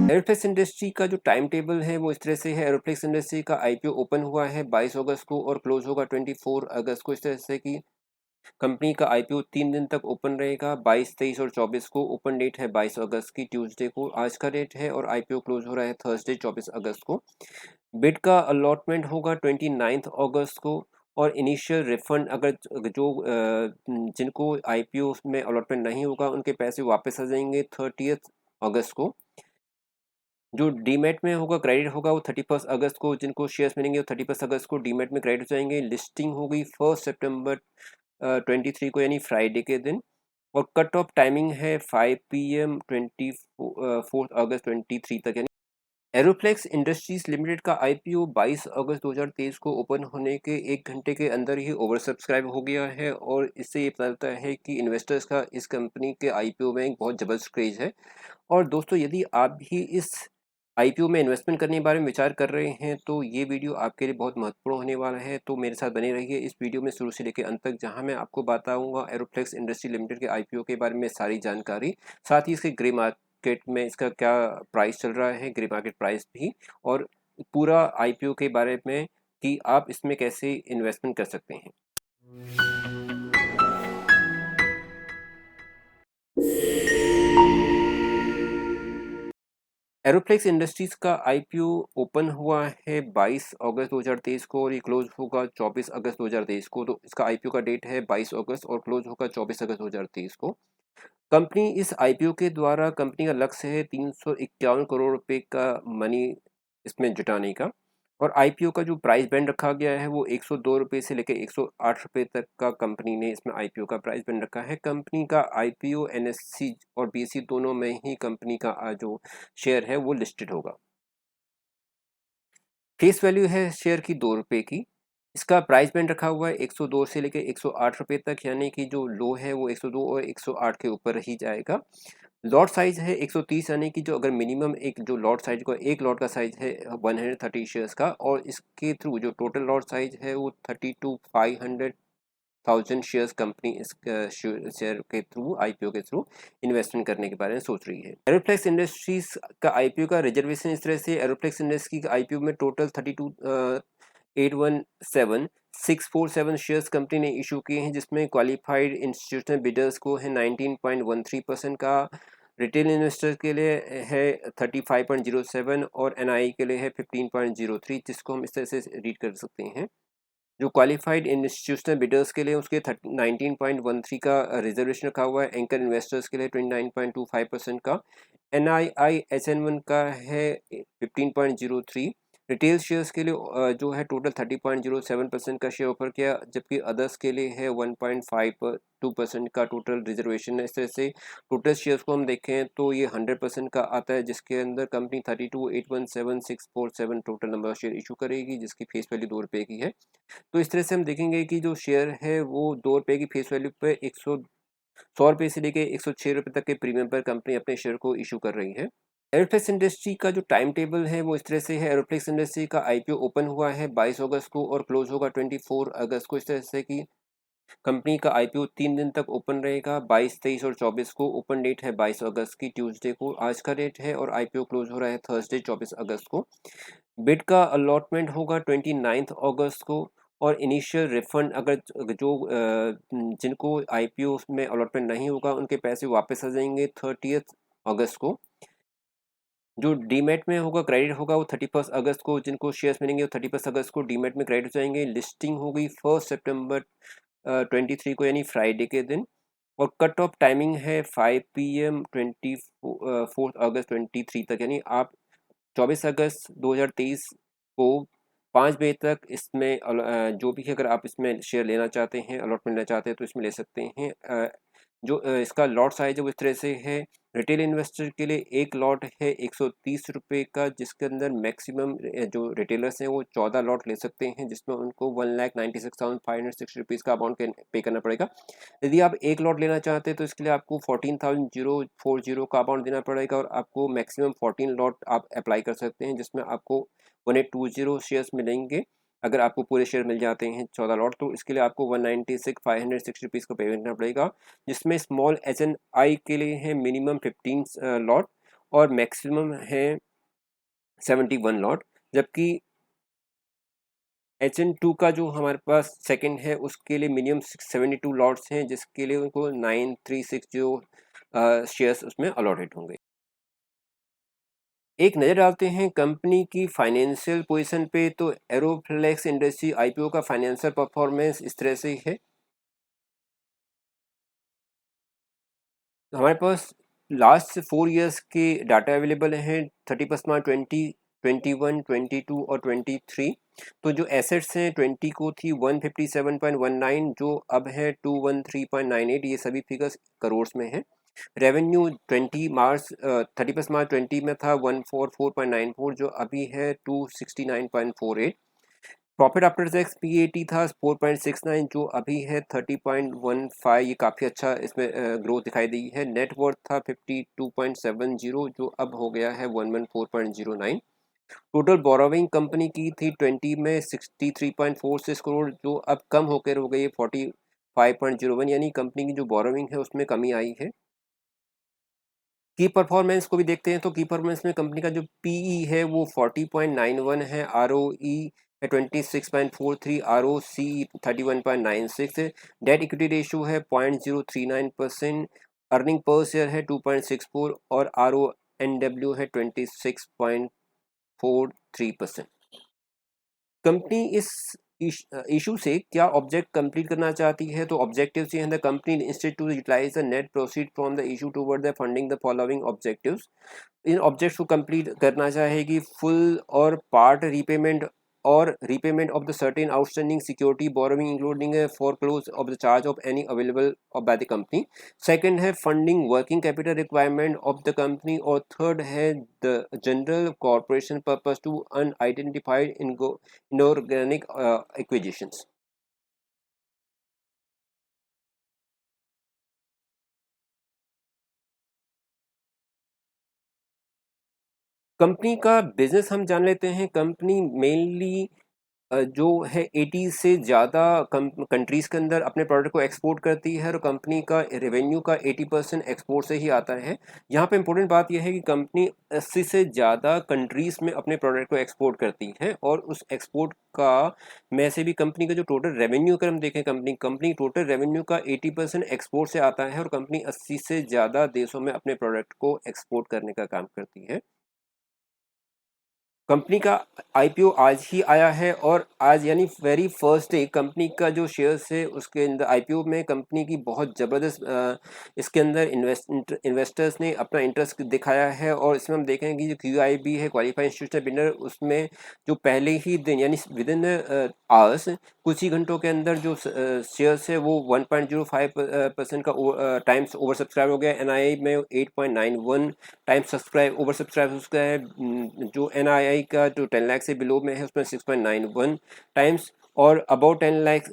एरोफ्लेक्स industry का जो time table है वो इस तरह से है। एरोफ्लेक्स इंडस्ट्री का आईपीओ ओपन हुआ है 22 अगस्त को और क्लोज होगा 24 अगस्त को। इस तरह से कि कंपनी का आईपीओ 3 दिन तक ओपन रहेगा, 22, 23 और 24 को। ओपन डेट है 22 अगस्त की, ट्यूसडे को आज का डेट है, और आईपीओ क्लोज हो रहा है थर्सडे 24 अगस्त को। बिड का अलॉटमेंट होगा 29 अगस्त को, और इनिशियल रिफंड अगर जिनको आईपीओ में अलॉटमेंट नहीं होगा उनके पैसे वापस आ जाएंगे 30 अगस्त को। जो डीमेट में होगा क्रेडिट होगा वो 31 अगस्त को, जिनको शेयर्स मिलेंगे वो 31 अगस्त को डीमेट में क्रेडिट हो जाएंगे। लिस्टिंग होगी 1 सितंबर 23 को, यानी फ्राइडे के दिन, और कट ऑफ टाइमिंग है 5 PM 24 अगस्त 23 तक। यानी एरोफ्लेक्स इंडस्ट्रीज लिमिटेड का आईपीओ 22 अगस्त 2023 को ओपन होने के 1 घंटे के अंदर ही ओवर सब्सक्राइब हो गया है, और इससे ये पता चलता है कि इन्वेस्टर्स का इस कंपनी के आईपीओ में एक बहुत ज़बरदस्त क्रेज है। और दोस्तों, यदि आप भी इस आईपीओ में इन्वेस्टमेंट करने के बारे में विचार कर रहे हैं तो ये वीडियो आपके लिए बहुत महत्वपूर्ण होने वाला है। तो मेरे साथ बने रहिए इस वीडियो में शुरू से लेकर अंत तक, जहां मैं आपको बताऊंगा एरोफ्लेक्स इंडस्ट्री लिमिटेड के आईपीओ के बारे में सारी जानकारी, साथ ही इसके ग्रे मार्केट में इसका क्या प्राइस चल रहा है, ग्रे मार्केट प्राइस भी, और पूरा आईपीओ के बारे में कि आप इसमें कैसे इन्वेस्टमेंट कर सकते हैं। एरोफ्लेक्स इंडस्ट्रीज का आईपीओ ओपन हुआ है 22 अगस्त 2023 को, और ये क्लोज होगा 24 अगस्त 2023 को। तो इसका आईपीओ का डेट है 22 अगस्त और क्लोज होगा 24 अगस्त 2023 को। कंपनी इस आईपीओ के द्वारा, कंपनी का लक्ष्य है 351 करोड़ रुपए का मनी इसमें जुटाने का, और आईपीओ का जो प्राइस बैंड रखा गया है वो 102 रुपये से लेकर 108 रुपये तक का कंपनी ने इसमें आईपीओ का प्राइस बैंड रखा है। कंपनी का आईपीओ एनएससी और बीएसई दोनों में ही कंपनी का जो शेयर है वो लिस्टेड होगा। फेस वैल्यू है शेयर की 2 रुपये की। इसका प्राइस बैंड रखा हुआ है 102 से लेकर 108 रुपये तक, यानी कि जो लो है वो 102 और 108 के ऊपर ही जाएगा। लॉट साइज है 130, यानी कि जो अगर मिनिमम एक जो लॉट साइज का, एक लॉट का साइज है 130 शेयर्स का, और इसके थ्रू जो टोटल लॉट साइज है वो 32,500,000 शेयर्स कंपनी इस शेयर के थ्रू, आईपीओ के थ्रू इन्वेस्टमेंट करने के बारे में सोच रही है। एरोफ्लेक्स इंडस्ट्रीज का आईपीओ का रिजर्वेशन इस तरह से, एरोफ्लेक्स इंडस्ट्री का आईपीओ में टोटल 32,817,647 शेयर्स कंपनी ने इशू किए हैं, जिसमें क्वालिफाइड इंस्टीट्यूशनल बिडर्स को है 19.13% का, रिटेल इन्वेस्टर के लिए है 35.07 और एनआई के लिए है 15.03, जिसको हम इस तरह से रीड कर सकते हैं। जो क्वालिफाइड इंस्टीट्यूशनल बिडर्स के लिए उसके 19.13 का रिजर्वेशन रखा हुआ है, एंकर इन्वेस्टर्स के लिए 29.25% का, NII-HN1 का है 15.03, रिटेल शेयर्स के लिए जो है टोटल 30.07% का शेयर ऑफर किया, जबकि अदर्स के लिए है 1.52% का टोटल रिजर्वेशन है। इस तरह से टोटल शेयर्स को हम देखें तो ये 100% का आता है, जिसके अंदर company 32,817,647 total number of share issue करेगी, जिसकी फेस वैल्यू 2 रुपये की है। तो इस तरह से हम देखेंगे कि जो शेयर है वो 2 रुपये की फेस वैल्यू पे 100 रुपये से लेके 106 रुपये तक के प्रीमियम पर कंपनी अपने शेयर को इशू कर रही है। एरोफ्लेक्स इंडस्ट्री का जो टाइम टेबल है वो इस तरह से है। एरोफ्लेक्स इंडस्ट्री का आईपीओ ओपन हुआ है 22 अगस्त को और क्लोज होगा 24 अगस्त को। इस तरह से कि कंपनी का आईपीओ 3 दिन तक ओपन रहेगा, 22, 23 और 24 को। ओपन डेट है 22 अगस्त की, ट्यूसडे को आज का डेट है, और आईपीओ क्लोज हो रहा है थर्सडे 24 अगस्त को। बिड का अलॉटमेंट होगा 29 अगस्त को, और इनिशियल रिफंड अगर जिनको आईपीओ में अलॉटमेंट नहीं होगा उनके पैसे वापस आ जाएंगे 30 अगस्त को। जो डीमेट में होगा क्रेडिट होगा वो 31 अगस्त को, जिनको शेयर्स मिलेंगे वो 31 अगस्त को डीमेट में क्रेडिट हो जाएंगे। लिस्टिंग होगी 1 सितंबर 23 को, यानी फ्राइडे के दिन, और कट ऑफ टाइमिंग है 5 PM 24 अगस्त 23 तक। यानी आप 24 अगस्त 2023 को 5 बजे तक इसमें जो भी अगर आप इसमें शेयर लेना चाहते हैं, अलॉटमेंट लेना चाहते हैं तो इसमें ले सकते हैं। इसका लॉट साइज है वो इस तरह से है। रिटेल इन्वेस्टर के लिए एक लॉट है 130 रुपये का, जिसके अंदर मैक्सिमम जो रिटेलर्स हैं वो 14 लॉट ले सकते हैं, जिसमें उनको 1,96,560 रुपीज़ का अमाउंट पे करना पड़ेगा। यदि आप एक लॉट लेना चाहते हैं तो इसके लिए आपको 14,040 का अमाउंट देना पड़ेगा, और आपको मैक्सिमम 14 लॉट आप अप्लाई कर सकते हैं, जिसमें आपको 1820 शेयर्स मिलेंगे। अगर आपको पूरे शेयर मिल जाते हैं 14 लॉट, तो इसके लिए आपको 196,560 रुपीज़ का पेमेंट करना पड़ेगा, जिसमें स्मॉल HNI के लिए है मिनिमम 15 लॉट, और मैक्सिमम है 71 लॉट, जबकि HN2 का जो हमारे पास सेकंड है उसके लिए मिनिमम 72 लॉट्स हैं, जिसके लिए उनको 9360 शेयर्स उसमें अलॉटेड होंगे। एक नज़र डालते हैं कंपनी की फाइनेंशियल पोजीशन पे, तो एरोफ्लेक्स इंडस्ट्री IPO का फाइनेंशियल परफॉर्मेंस इस तरह से है। हमारे पास लास्ट 4 इयर्स के डाटा अवेलेबल हैं, 31 मार्च 2021, 22 और 23। तो जो एसेट्स हैं 20 को थी 157.19, जो अब है 213.98, ये सभी फिगर्स करोड़ में है। रेवेन्यू 31 मार्च 20 में था 144.94, जो अभी है 269.48। प्रॉफिट आफ्टर टैक्स PAT था 4.69, जो अभी है 30.15, ये काफ़ी अच्छा इसमें ग्रोथ दिखाई दी है। नेट वर्थ था 52.70, जो अब हो गया है 114.09। टोटल बोरोविंग कंपनी की थी 20 में 63.46 करोड़, जो अब कम होकर हो गई है 45.01, यानी कंपनी की जो बोरोविंग है उसमें कमी आई है। की परफॉर्मेंस को भी देखते हैं, तो की परफॉर्मेंस में कंपनी का जो PE है वो 40.91 है, ROE है 26.43, ROC 31.96 है, डेट इक्विटी रेशियो है 0.039%, अर्निंग पर शेयर है 2.64 और RONW है 26.43%। कंपनी इस इशू से क्या ऑब्जेक्ट कंप्लीट करना चाहती है, तो ऑब्जेक्टिव्स ये हैं, the company instead to utilise the net proceed from the issue toward the funding the following objectives. इन ऑब्जेक्ट्स को कंप्लीट करना चाहेगी फुल और पार्ट रीपेमेंट और repayment of the certain outstanding security borrowing including for close of the charge of any available by the company. Second है funding working capital requirement of the company, और third है the general corporation purpose to unidentified inorganic acquisitions. Company का business हम जान लेते हैं। Company mainly जो है 80 से ज़्यादा कंट्रीज़ के अंदर अपने प्रोडक्ट को एक्सपोर्ट करती है, और कंपनी का रेवेन्यू का 80% एक्सपोर्ट से ही आता है। यहाँ पे इम्पोर्टेंट बात यह है कि कंपनी 80 से ज़्यादा कंट्रीज़ में अपने प्रोडक्ट को एक्सपोर्ट करती है, और उस एक्सपोर्ट का में से भी कंपनी का जो टोटल रेवेन्यू अगर हम देखें, कंपनी टोटल रेवेन्यू का 80% एक्सपोर्ट से आता है, और कंपनी 80 से ज़्यादा देशों में अपने प्रोडक्ट को एक्सपोर्ट करने का काम करती है। कंपनी का IPO आज ही आया है, और आज यानी वेरी फर्स्ट डे कंपनी का जो शेयर्स है उसके अंदर IPO में कंपनी की बहुत ज़बरदस्त इसके अंदर इन्वेस्टर्स ने अपना इंटरेस्ट दिखाया है। और इसमें हम देखेंगे कि जो QIB है, क्वालिफाइड इंस्टीट्यूशनल बिडर, उसमें जो पहले ही दिन यानी विद इन आवर्स, कुछ ही घंटों के अंदर जो शेयर्स है वो 1.05% का टाइम्स ओवर सब्सक्राइब हो गया। NII में 8.91 टाइम्स सब्सक्राइब ओवर सब्सक्राइब उसका है। जो NII का जो 10 लाख से बिलो में है उसमें 6.91 टाइम्स, और अबाउट 10 लाख